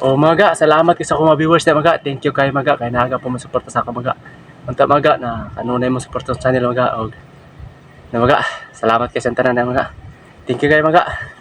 O mga salamat sa akong mga viewers na mga. Thank you kay mga kay naga po mo suporta sa ako mga. Unta mga na kanunay mo suporta sa channel mga og na mga. Salamat kay sa tanan na mga. Thank you kay mga.